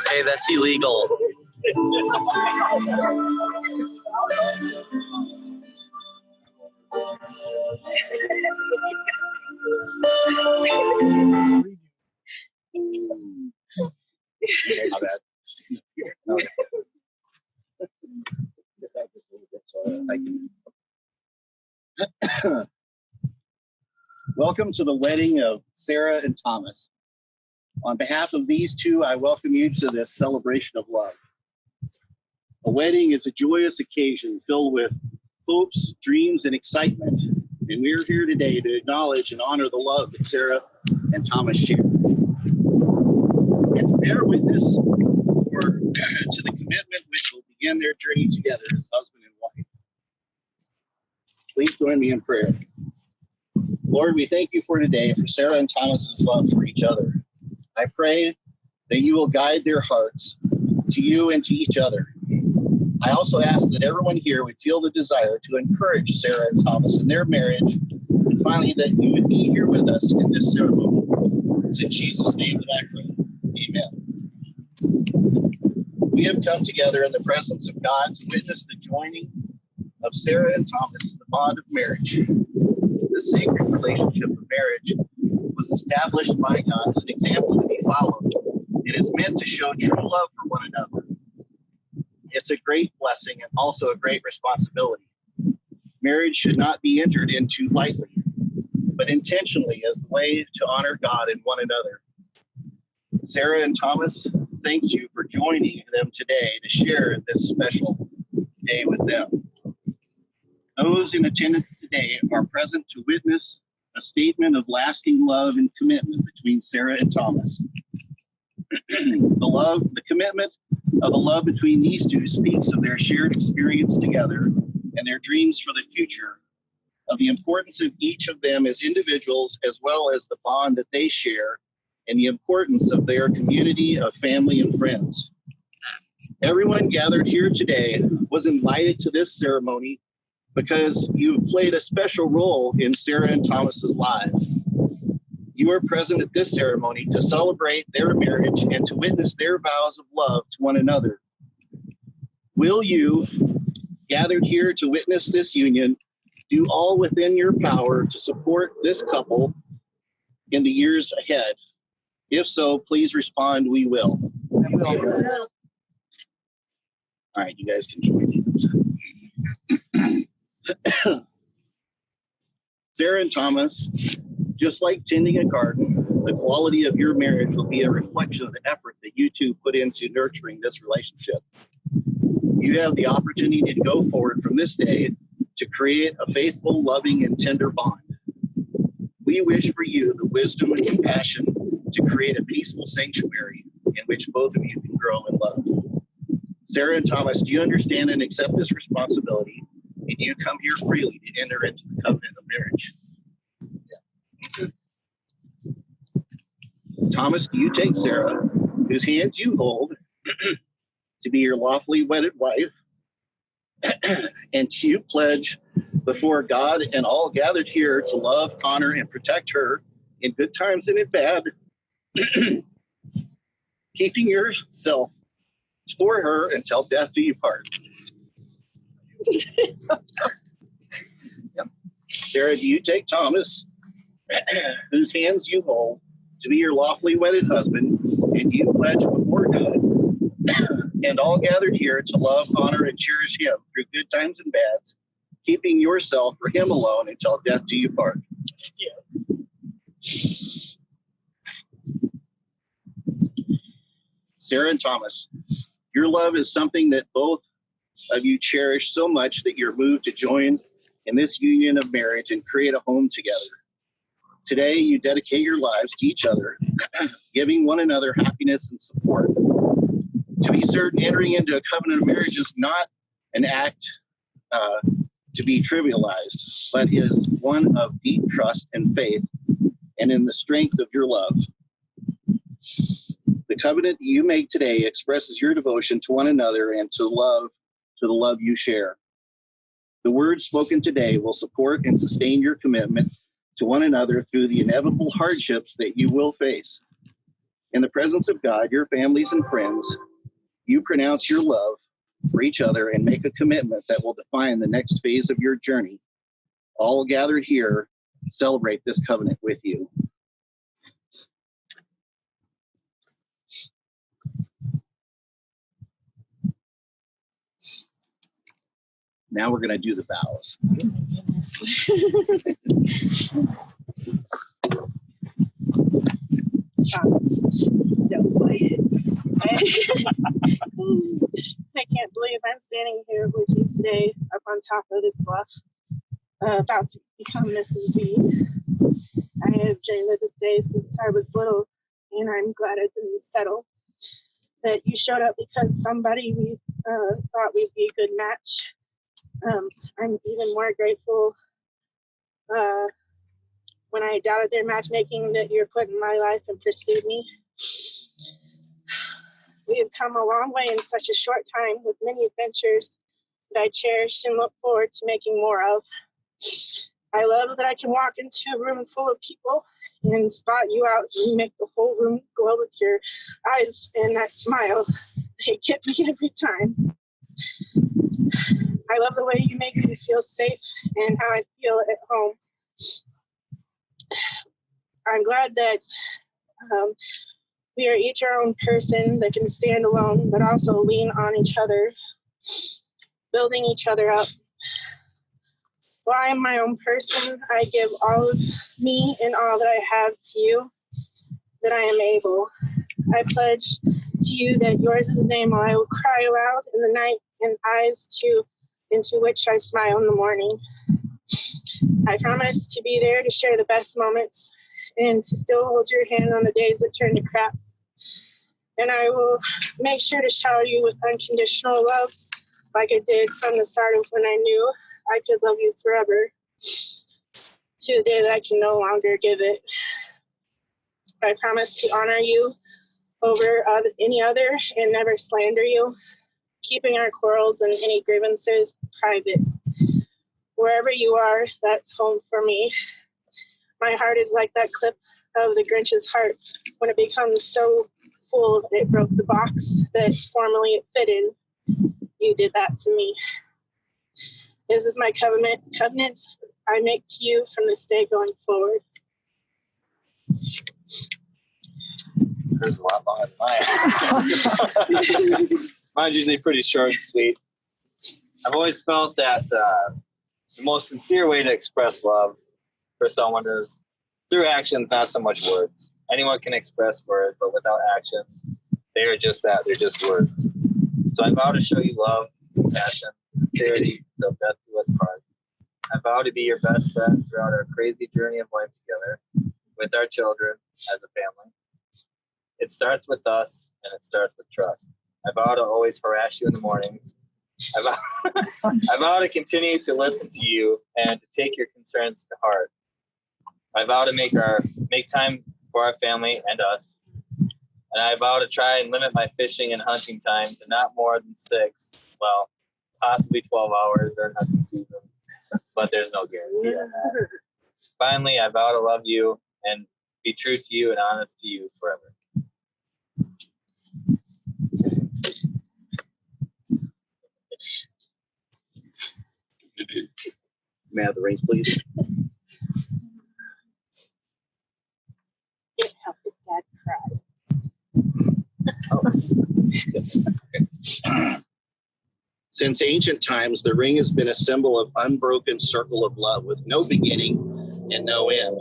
Hey, that's illegal. Welcome to the wedding of Sarah and Thomas. On behalf of these two, I welcome you to this celebration of love. A wedding is a joyous occasion filled with hopes, dreams, and excitement. And we're here today to acknowledge and honor the love that Sarah and Thomas share. And to bear witness to the commitment which will begin their journey together as husband and wife. Please join me in prayer. Lord, we thank you for today, for Sarah and Thomas's love for each other. I pray that you will guide their hearts to you and to each other. I also ask that everyone here would feel the desire to encourage Sarah and Thomas in their marriage, and finally that you would be here with us in this ceremony. It's in Jesus' name that I pray. Amen. We have come together in the presence of God to witness the joining of Sarah and Thomas in the bond of marriage. This sacred relationship of marriage was established by God as an example to be followed. It is meant to show true love for one another. It's a great blessing and also a great responsibility. Marriage should not be entered into lightly, but intentionally as the way to honor God and one another. Sarah and Thomas, thanks you for joining them today to share this special day with them. Those in attendance today are present to witness a statement of lasting love and commitment between Sarah and Thomas. The commitment of the love between these two speaks of their shared experience together and their dreams for the future, of the importance of each of them as individuals, as well as the bond that they share, and the importance of their community of family and friends. Everyone gathered here today was invited to this ceremony because you played a special role in Sarah and Thomas's lives. You are present at this ceremony to celebrate their marriage and to witness their vows of love to one another. Will you, gathered here to witness this union, do all within your power to support this couple in the years ahead? If so, please respond, we will. All right, you guys can join me. Sarah and Thomas, just like tending a garden, the quality of your marriage will be a reflection of the effort that you two put into nurturing this relationship. You have the opportunity to go forward from this day to create a faithful, loving, and tender bond. We wish for you the wisdom and compassion to create a peaceful sanctuary in which both of you can grow in love. Sarah and Thomas, do you understand and accept this responsibility? And you come here freely to enter into the covenant of marriage? Thomas, do you take Sarah, whose hands you hold, to be your lawfully wedded wife? And do you pledge before God and all gathered here to love, honor, and protect her in good times and in bad, keeping yourself for her until death do you part? Yep. Sarah, do you take Thomas, whose hands you hold, to be your lawfully wedded husband, and you pledge before God and all gathered here to love, honor, and cherish him through good times and bads, keeping yourself for him alone until death do you part? Yeah. Sarah and Thomas, your love is something that both of you cherish so much that you're moved to join in this union of marriage and create a home together. Today, you dedicate your lives to each other, giving one another happiness and support. To be certain, entering into a covenant of marriage is not an act to be trivialized, but is one of deep trust and faith, and in the strength of your love. The covenant you make today expresses your devotion to one another and to the love you share. The words spoken today will support and sustain your commitment to one another through the inevitable hardships that you will face. In the presence of God, your families and friends, you pronounce your love for each other and make a commitment that will define the next phase of your journey. All gathered here celebrate this covenant with you. Now we're going to do the vows. I can't believe I'm standing here with you today up on top of this bluff, about to become Mrs. B. I have dreamed of this day since I was little, and I'm glad it didn't settle. That you showed up because somebody we thought we'd be a good match. I'm even more grateful when I doubted their matchmaking that you're put in my life and pursued me. We have come a long way in such a short time with many adventures that I cherish and look forward to making more of. I love that I can walk into a room full of people and spot you out and make the whole room glow with your eyes and that smile. They get me every time. I love the way you make me feel safe and how I feel at home. I'm glad that we are each our own person that can stand alone, but also lean on each other, building each other up. While I am my own person, I give all of me and all that I have to you, that I am able. I pledge to you that yours is the name I will cry aloud in the night and eyes into which I smile in the morning. I promise to be there to share the best moments and to still hold your hand on the days that turn to crap. And I will make sure to shower you with unconditional love like I did from the start of when I knew I could love you forever to the day that I can no longer give it. I promise to honor you over any other and never slander you, keeping our quarrels and any grievances private. Wherever you are, that's home for me. My heart is like that cliff of the Grinch's heart when it becomes so full it broke the box that formerly it fit in. You did that to me. This is my covenant I make to you from this day going forward. There's a lot longer than mine. Mine's usually pretty short and sweet. I've always felt that the most sincere way to express love for someone is through actions, not so much words. Anyone can express words, but without actions, they are just that. They're just words. So I vow to show you love, compassion, sincerity, till death do us part. I vow to be your best friend throughout our crazy journey of life together with our children as a family. It starts with us, and it starts with trust. I vow to always harass you in the mornings. I vow to continue to listen to you and to take your concerns to heart. I vow to make time for our family and us. And I vow to try and limit my fishing and hunting time to not more than 6, well, possibly 12 hours during hunting season, but there's no guarantee on that. Finally, I vow to love you and be true to you and honest to you forever. May I have the rings, please? It helped if Dad cried. Since ancient times, the ring has been a symbol of unbroken circle of love with no beginning and no end.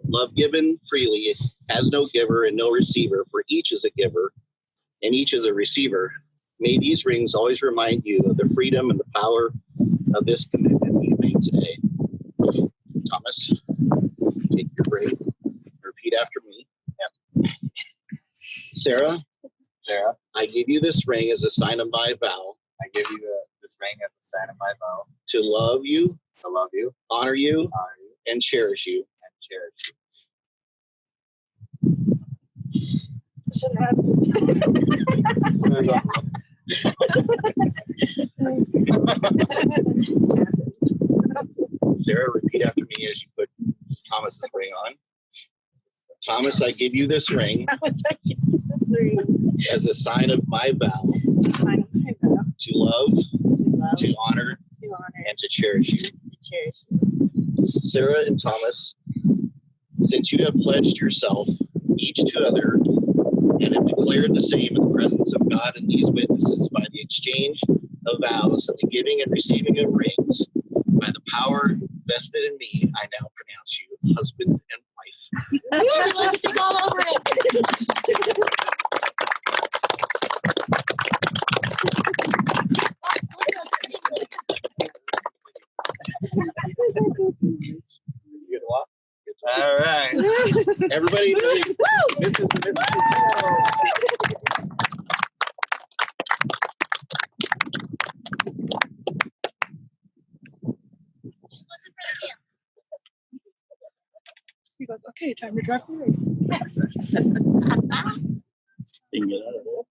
Love given freely has no giver and no receiver, for each is a giver and each is a receiver. May these rings always remind you of the freedom and the power of this commitment we made today. Thomas, take your ring. Repeat after me. Yep. Sarah, I give you this ring as a sign of my vow. I give you this ring as a sign of my vow to love you, honor you, and cherish you. Sarah, repeat after me as you put Thomas's ring on. Thomas, I give you this ring as a sign of my vow to love, to honor, and to cherish you. Sarah and Thomas, since you have pledged yourself each to other and have declared the same in the presence of God and these witnesses by the exchange of vows and the giving and receiving of rings, by the power vested in me, I now pronounce you husband and wife. Lipstick all over it. You gonna walk? All right. Everybody, listen to this. Just listen for the hands. He goes, okay, time to drive away. You can get out of there.